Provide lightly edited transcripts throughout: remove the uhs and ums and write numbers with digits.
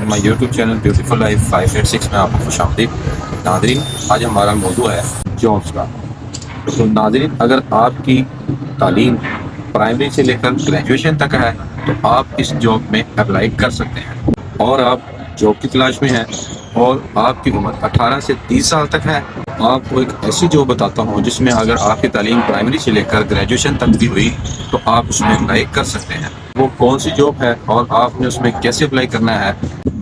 مائی YouTube channel beautiful life 586 میں آپ کو خوش آمدید۔ ناظرین، آج ہمارا موضوع ہے جابس کا۔ تو ناظرین، اگر آپ کی تعلیم پرائمری سے لے کر گریجویشن تک ہے تو آپ اس جاب میں اپلائی کر سکتے ہیں، اور آپ جاب کی تلاش میں ہیں اور آپ کی عمر 18 سے 30 سال تک ہے، آپ کو ایک ایسی جاب بتاتا ہوں جس میں اگر آپ کی تعلیم پرائمری سے لے کر گریجویشن تک بھی ہوئی تو آپ اس میں اپلائی کر سکتے ہیں۔ وہ کون سی جاب ہے اور آپ نے اس میں کیسے اپلائی کرنا ہے،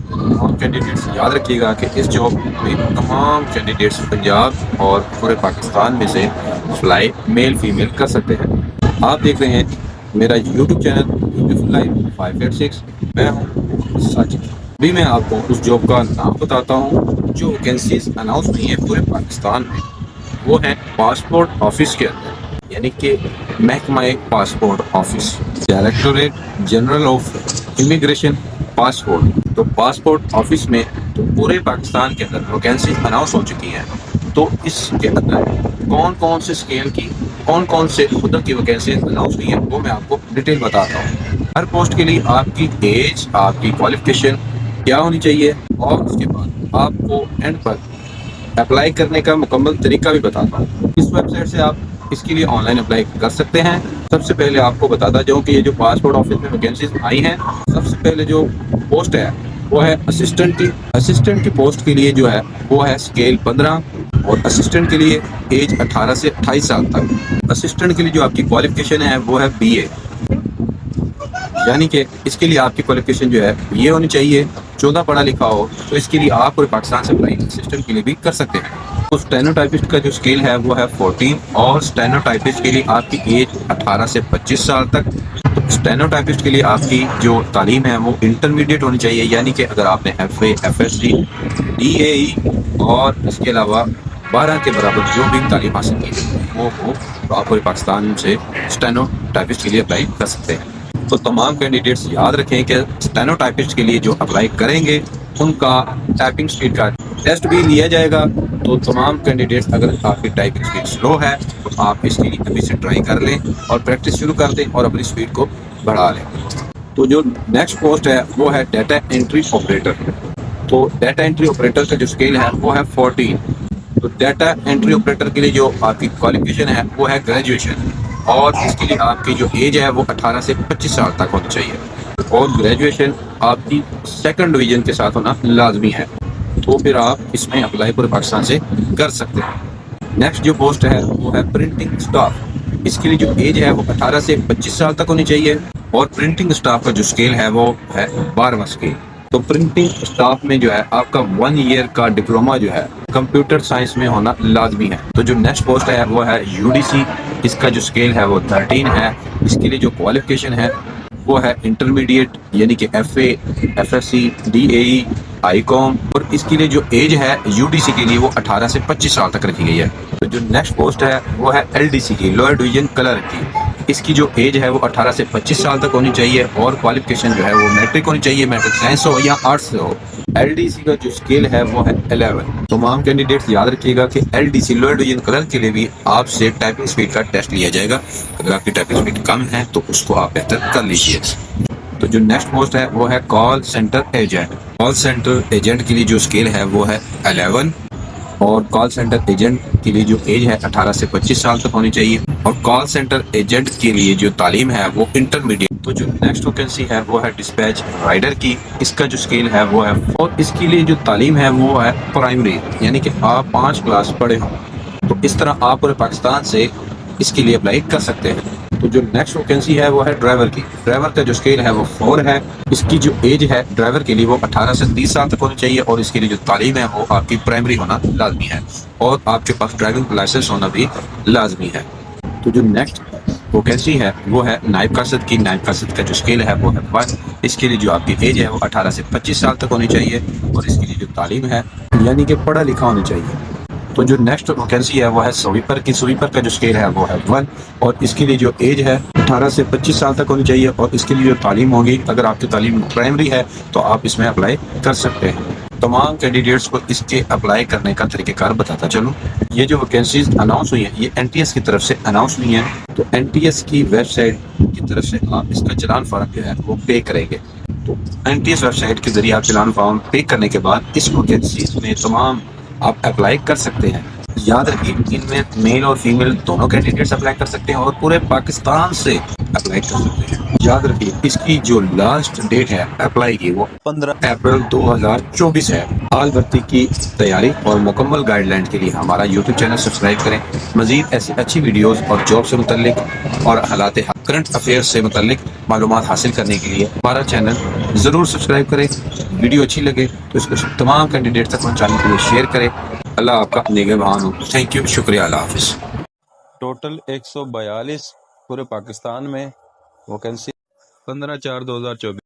تمام کینڈیڈیٹس یاد رکھیے گا کہ اس جاب میں تمام کینڈیڈیٹس پنجاب اور پورے پاکستان میں سے اپلائی میل فیمیل کر سکتے ہیں۔ آپ دیکھ رہے ہیں میرا یوٹیوب چینل بیوٹیفل لائف 586، میں ہوں ساجد۔ ابھی میں آپ کو اس جاب کا نام بتاتا ہوں جو ویکینسیز اناؤنس ہوئی ہیں پورے پاکستان میں۔ وہ ہے پاسپورٹ آفس کے اندر، یعنی کہ محکمہ passport office, directorate general of immigration passport. تو پاسپورٹ آفس میں تو پورے پاکستان کے اندر ویکینسیز اناؤنس ہو چکی ہیں۔ تو اس کے اندر کون کون سے اسکیل کی، کون کون سے خدا کی ویکینسیز اناؤنس ہوئی ہیں وہ میں آپ کو ڈیٹیل بتاتا ہوں۔ ہر پوسٹ کے لیے آپ کی ایج، آپ کی کوالیفیکیشن کیا ہونی چاہیے، اور اس کے بعد آپ کو اینڈ پر اپلائی کرنے کا مکمل طریقہ بھی بتاتا ہوں۔ اس ویب سائٹ سے آپ اس کے لیے آن لائن اپلائی کر سکتے ہیں۔ سب سے پہلے آپ کو بتاتا جاؤں کہ یہ جو پاسپورٹ آفس میں ویکینسیز آئی ہیں، سب سے پہلے جو پوسٹ ہے وہ ہے اسسٹنٹ کی۔ اسسٹنٹ کی پوسٹ کے لیے جو ہے وہ ہے اسکیل 15، اور اسسٹنٹ کے لیے ایج 18 سے 28 سال تک۔ اسسٹنٹ کے لیے جو آپ کی کوالیفیکیشن ہے وہ ہے BA، یعنی کہ اس کے لیے آپ کی کوالیفیکیشن جو ہے یہ ہونی چاہیے، 14 پڑھا لکھا ہو۔ تو اس کے لیے آپ پورے پاکستان سے اپلائی اسسٹنٹ کے لیے بھی کر سکتے ہیں۔ تو اسٹینوٹائپسٹ کا جو اسکیل ہے وہ ہے 14، اور اسٹینوٹائپسٹ کے لیے آپ کی ایج 18 سے 25 سال تک۔ تو اسٹینوٹائپسٹ کے لیے آپ کی جو تعلیم ہے وہ انٹرمیڈیٹ ہونی چاہیے، یعنی کہ اگر آپ نے FA FSC DAE اور اس کے علاوہ 12 کے برابر جو بھی تعلیم حاصل کی وہ ہو تو آپ پورے پاکستان سے اسٹینوٹائپسٹ کے لیے اپلائی کر سکتے ہیں۔ تو تمام کینڈیڈیٹس یاد رکھیں کہ اسٹینوٹائپسٹ کے لیے جو اپلائی کریں گے ان کا ٹائپنگ سپیڈ کا ٹیسٹ بھی لیا جائے گا۔ تو تمام کینڈیڈیٹس، اگر آپ کی ٹائپنگ سپیڈ سلو ہے تو آپ اس کے لیے ابھی سے ٹرائی کر لیں اور پریکٹس شروع کر دیں اور اپنی سپیڈ کو بڑھا لیں۔ تو جو نیکسٹ پوسٹ ہے وہ ہے ڈیٹا انٹری آپریٹر۔ تو ڈیٹا انٹری آپریٹر کا جو اسکیل ہے وہ ہے 14۔ تو ڈیٹا انٹری آپریٹر کے لیے جو آپ کی کوالیفیکیشن ہے وہ ہے گریجویشن، اور اس کے لیے آپ کی جو ایج ہے وہ 18 سے 25 سال تک ہونی چاہیے، اور گریجویشن آپ کی 2nd ڈویژن کے ساتھ ہونا لازمی ہے۔ تو پھر آپ اس میں اپلائی پورے پاکستان سے کر سکتے ہیں۔ نیکسٹ جو پوسٹ ہے وہ ہے پرنٹنگ اسٹاف۔ اس کے لیے جو ایج ہے وہ 18 سے 25 سال تک ہونی چاہیے، اور پرنٹنگ اسٹاف کا جو اسکیل ہے وہ ہے 12واں اسکیل۔ تو پرنٹنگ اسٹاف میں جو ہے آپ کا 1 ایئر کا ڈپلوما جو ہے کمپیوٹر سائنس میں ہونا لازمی ہے۔ تو جو نیکسٹ پوسٹ ہے وہ ہے UDC۔ اس کا جو اسکیل ہے وہ 13 ہے۔ اس کے لیے جو کوالیفیکیشن ہے وہ ہے انٹرمیڈیٹ، یعنی کہ FA FSC DAE ICOM، اور اس کے لیے جو ایج ہے UDC کے لیے وہ 18 سے 25 سال تک رکھی گئی ہے۔ تو جو نیکسٹ پوسٹ ہے وہ ہے LDC کی، لوئر ڈویژن کلرک کی۔ اس کی جو ایج ہے وہ 18 سے 25 سال تک ہونی چاہیے، اور کوالیفیکیشن جو ہے وہ میٹرک ہونی چاہیے، میٹرک سائنس ہو یا آرٹس سے ہو۔ LDC کا جو اسکیل ہے وہ ہے 11۔ تمام کینڈیڈیٹس یاد رکھیے گا کہ LDC لوئر ڈویژن کلرک کے لیے بھی آپ سے ٹائپنگ سپیڈ کا ٹیسٹ لیا جائے گا۔ اگر آپ کی ٹائپنگ سپیڈ کم ہے تو اس کو آپ بہتر کر لیجیے۔ تو جو نیکسٹ پوسٹ ہے وہ ہے call centre agent. Call centre agent کے لیے جو اسکیل ہے وہ ہے 11، اور کال سینٹر ایجنٹ کے لیے جو ایج ہے 18 سے 25 سال تک ہونی چاہیے، اور کال سینٹر ایجنٹ کے لیے جو تعلیم ہے وہ انٹرمیڈیٹ۔ تو جو نیکسٹ ویکینسی ہے وہ ہے ڈسپیچ رائڈر کی۔ اس کا جو اسکیل ہے وہ ہے، اور اس کے لیے جو تعلیم ہے وہ ہے پرائمری، یعنی کہ آپ 5 کلاس پڑھے ہوں۔ تو اس طرح آپ پورے پاکستان سے اس کے لیے اپلائی کر سکتے ہیں۔ تو جو نیکسٹ ویکینسی ہے وہ ہے ڈرائیور کی۔ ڈرائیور کا جو اسکیل ہے وہ 4 ہے۔ اس کی جو ایج ہے ڈرائیور کے لیے وہ 18 سے 30 سال تک ہونی چاہیے، اور اس کے لیے جو تعلیم ہے وہ آپ کی پرائمری ہونا لازمی ہے، اور آپ کے پاس ڈرائیونگ لائسنس ہونا بھی لازمی ہے۔ تو جو نیکسٹ ویکینسی ہے وہ ہے نائب قاصد کی۔ نائب قاصد کا جو اسکیل ہے وہ ہے 1۔ اس کے لیے جو آپ کی ایج ہے وہ 18 سے 25 سال تک ہونی چاہیے، اور اس کے لیے جو تعلیم ہے یعنی کہ پڑھا لکھا ہونا چاہیے۔ تو جو نیکسٹ ویکینسی ہے وہ ہے سویپر کی۔ سویپر کا جو اسکیل ہے وہ ہے 1، اور اس کے لیے جو ایج ہے 18 سے 25 سال تک ہونی چاہیے، اور اس کے لیے جو تعلیم ہوگی، اگر آپ کی تعلیم پرائمری ہے تو آپ اس میں اپلائی کر سکتے ہیں۔ تمام کینڈیڈیٹس کو اس کے اپلائی کرنے کا طریقہ کار بتاتا چلوں۔ یہ جو ویکینسیز اناؤنس ہوئی ہیں یہ NTS کی طرف سے اناؤنس ہوئی ہیں۔ تو NTS کی ویب سائٹ کی طرف سے آپ اس کا چلان فارم جو ہے وہ پے کریں گے۔ تو NTS ویب سائٹ کے ذریعے آپ چلان فارم پے کرنے کے بعد اس ویکینسیز میں تمام آپ اپلائی کر سکتے ہیں. یاد رکھیے ان میں میل اور فیمیل دونوں کینڈیڈیٹس اپلائی کر سکتے ہیں اور پورے پاکستان سے اپلائی کر سکتے ہیں. یاد رکھیے اس کی جو لاسٹ ڈیٹ ہے اپلائی کی وہ 15 اپریل 2024 ہے. حال بھرتی کی تیاری اور مکمل گائیڈ لائن کے لیے ہمارا یوٹیوب چینل سبسکرائب کریں. مزید ایسی اچھی ویڈیوز اور جاب سے متعلق اور حالات کرنٹ افیئرس سے متعلق معلومات حاصل کرنے کے لیے ہمارا چینل ضرور سبسکرائب کریں. ویڈیو اچھی لگے تو اس کو تمام کینڈیڈیٹ تک پہنچانے کے لیے شیئر کریں. اللہ آپ کا نگہبان ہو. تھینک یو، شکریہ، اللہ حافظ. ٹوٹل 142 پورے پاکستان میں ویکنسی 15/4/2024